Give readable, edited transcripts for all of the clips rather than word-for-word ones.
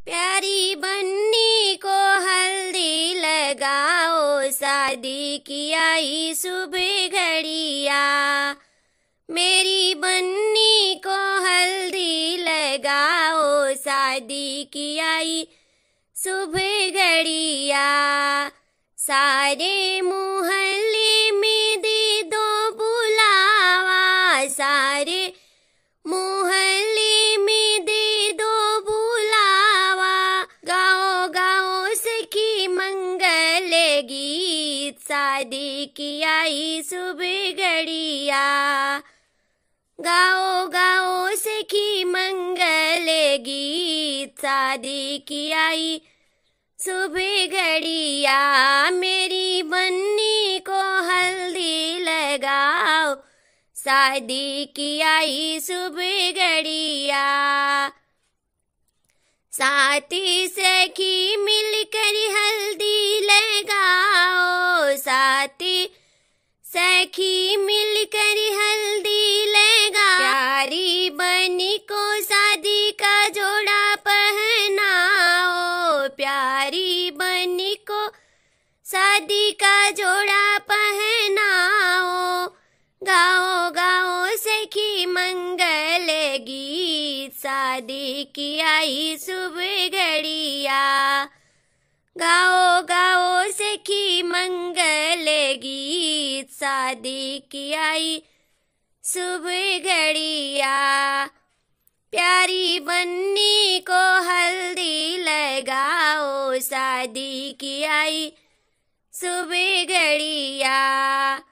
प्यारी बन्नी को हल्दी लगाओ, शादी की आई सुबह घड़िया। मेरी बन्नी को हल्दी लगाओ, शादी की आई सुबह घड़िया। सारे मोहल्ले में दे दो बुलावा, सारे मोहल्ले में दे दो बुलावा। गाओ गाओ सखी मंगल गीत, शादी की आई सुबह घड़िया। गाओ गाओ सखी मंगल गीत, शादी की आई सुबह घड़िया। मेरी बन्नी को हल्दी लगाओ, शादी की आई सुबह घड़िया। साथी सखी मिलकर हल्दी लगाओ, साथी सखी मिलकर हल्दी लगाओ। प्यारी बन्नी को शादी का जोड़ा पहनाओ, प्यारी बन्नी को शादी का जोड़ा पहनाओ। गाओ गाओ सखी मंगल गीत, शादी की आई सुबह घड़िया। गाओ गाओ सखी मंगल गीत, शादी की आई सुबह घड़िया। प्यारी बन्नी को हल्दी लगाओ, शादी की आई सुबह घड़िया।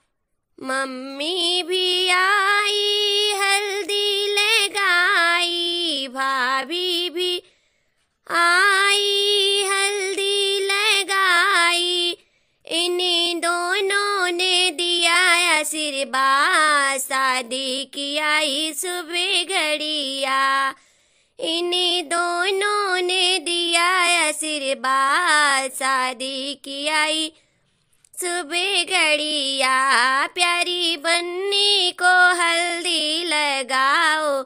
मम्मी भी आई हल्दी लगाई, भाभी भी आई हल्दी लगाई। इन्हीं दोनों ने दिया आशीर्वाद, शादी की आई सुबह घड़िया। इन्हीं दोनों ने दिया आशीर्वाद, शादी की आई सुबह घड़िया। प्यारी बन्नी को हल्दी लगाओ,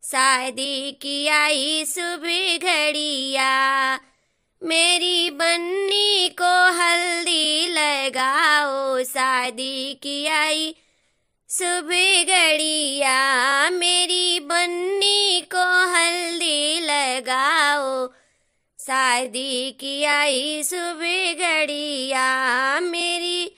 शादी की आई सुबह घड़िया। मेरी बन्नी को हल्दी लगाओ, शादी की आई सुबह घड़िया। मेरी बन्नी को हल्दी लगाओ, शादी की आई सुबह घड़िया। मेरी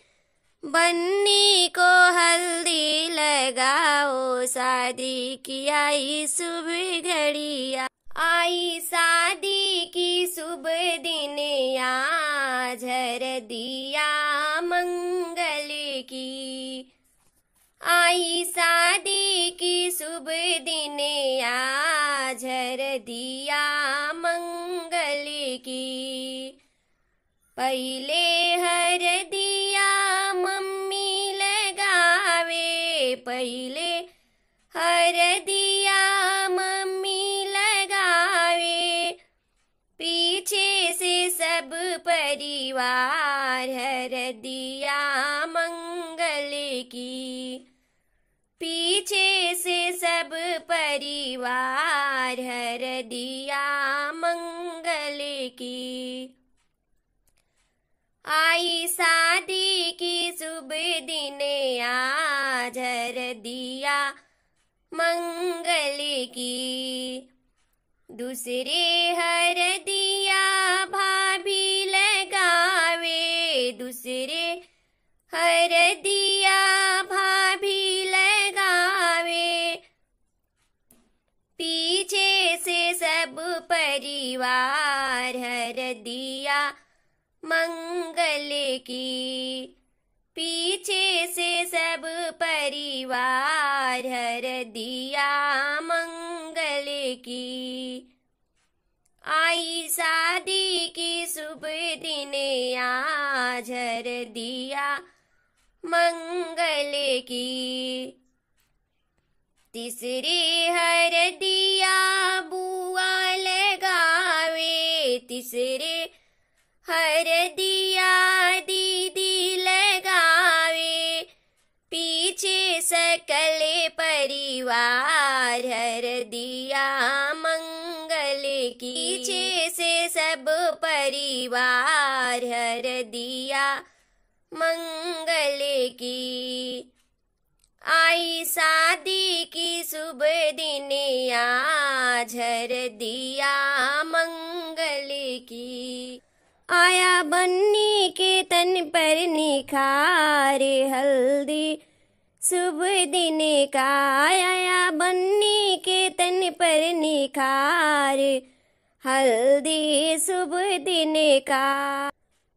बन्नी को हल्दी लगाओ, शादी की आई सुबह घड़िया। आई शादी की सुबह दिन आज दिया मंगल की। आई शादी की सुबह दिन आज दिया मंगल की। पहले हर दिया मम्मी लगावे, पहले हर दिया मम्मी लगावे। पीछे से सब परिवार हर दिया मंगल की। पीछे से सब परिवार हर दिया मंगल की। आई शादी की सुबह दिन आज दिया मंगल की। दूसरे हर दिया भाभी लगावे, दूसरे हर दिया भाभी लगावे। पीछे से सब परिवार हर दिया मंगल की। पीछे से सब परिवार हर दिया मंगल की। आई शादी की सुबह दिन आज दिया मंगल की। तीसरे हर दिया बुआ लगावे, तीसरे हर दिया दीदी लगावे। पीछे सकल परिवार हर दिया मंगल की। पीछे खुशी से सब परिवार हरदिया मंगल की। आई शादी की शुभ दिन आज हरदिया मंगल की। आया बन्नी के तन पर निखार हल्दी शुभ दिन का। आया बन्नी के तन पर निखार हल्दी शुभ दिन का।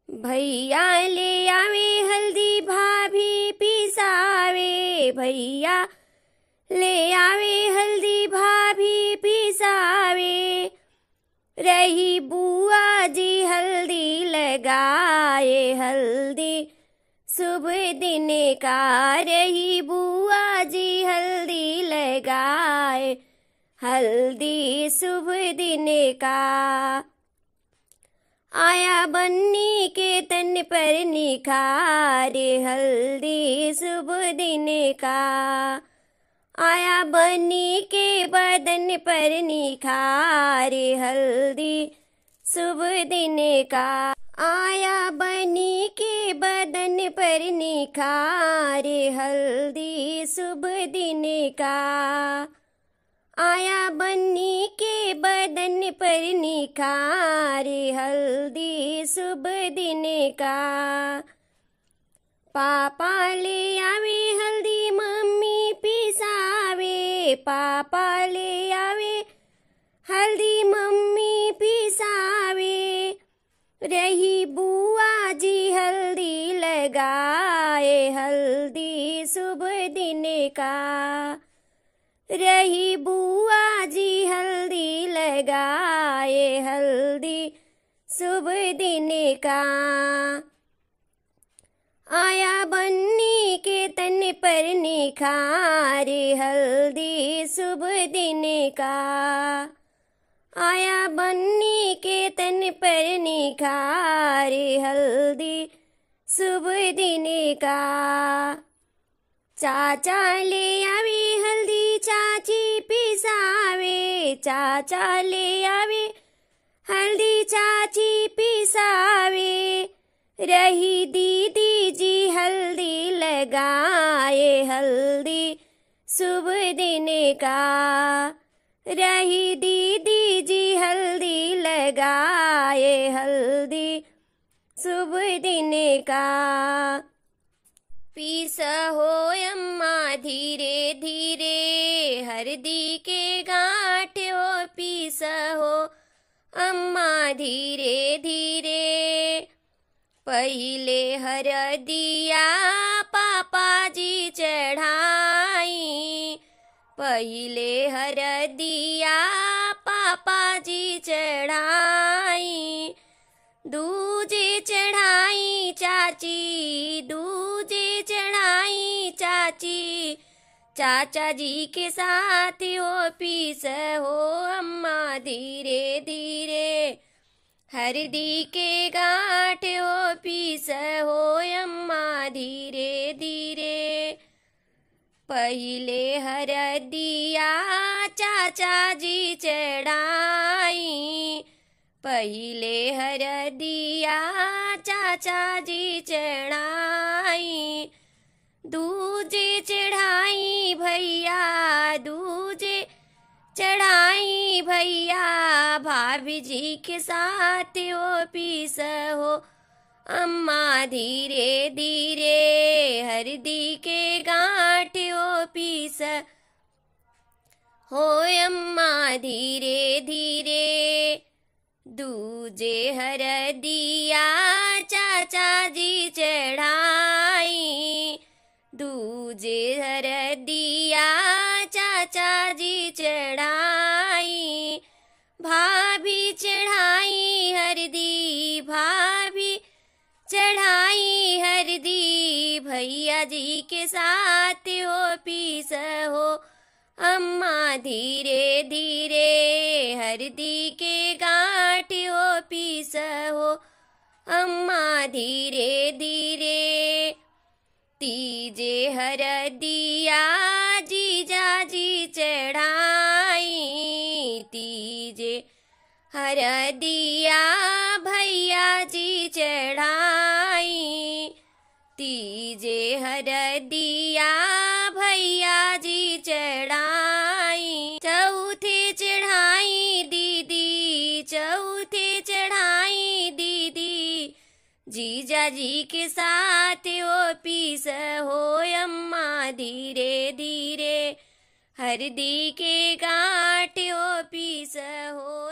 भैया ले आवे हल्दी भाभी पिसावे। भैया ले आवे हल्दी भाभी पिसावे। रही बुआ जी हल्दी लगाए हल्दी शुभ दिन का। रही बुआ जी हल्दी लगाए हल्दी शुभ दिन का। आया बन्नी के तन पर निखार हल्दी शुभ दिन का। आया बन्नी के बदन पर निखार हल्दी शुभ दिन का। आया बन्नी के बदन पर निखार हल्दी शुभ दिन का। आया बन्नी के बदन पर निखार हल्दी शुभ दिन का। पापा ले आवे हल्दी मम्मी पिसावे। पापा ले आवे हल्दी मम्मी पिसावे। रही बुआ जी हल्दी लगाए हल्दी शुभ दिन का। रही बुआ जी हल्दी लगाए हल्दी शुभ दिन का। आया बन्नी के तन पर निखार हल्दी शुभ दिन का। आया बन्नी के तन पर निखार हल्दी शुभ दिन का। चाचा ले आवे हल्दी चाची पिसावे। चाचा ले आवे हल्दी चाची पिसावे। रही दीदी जी हल्दी लगाए हल्दी शुभ दिन का। रही दीदी जी हल्दी लगाए हल्दी शुभ दिन का। पीस हो अम्मा धीरे धीरे हल्दी के गांठ हो। पीस हो अम्मा धीरे धीरे। पहले हरदिया पापा जी चढ़ाई। पहले हरदिया पापा जी चढ़ाई। दूजे चढ़ाई चाची। दूजे चढ़ाई चाची। चाचा जी के साथ हो पीस हो अम्मा धीरे धीरे। हल्दी के गांठ हो पीस हो अम्मा धीरे धीरे। पहले हरदिया चाचा जी चढ़ाई। पहले हरदिया चाचा जी चढ़ाई। दूजे चढ़ाई भैया। दूजे चढ़ाई भैया भाभी जी के साथ हो पीस हो अम्मा धीरे धीरे। हल्दी के गांठ हो पीस हो अम्मा धीरे धीरे। दूजे हरदिया चाचा जी चढ़ाई। दूजे हरदिया चाचा जी चढ़ाई। भाभी चढ़ाई हरदी। भाभी चढ़ाई हरदी भैया जी के साथ हो पीस हो अम्मा धीरे धीरे। हरदी के गांठ हो पीस हो अम्मा धीरे धीरे। तीजे हरदिया जीजा जी चढ़ाई। तीजे हरदिया भैया जी चढ़ाई, तीजे हरदिया भैया जी चढ़ाई। चौथे चढ़ाई दीदी, चौथे चढ़ाई दीदी, जीजा जी के साथ ओ पीस हो अम्मा धीरे धीरे, हरदी के गांठ ओ पीस हो।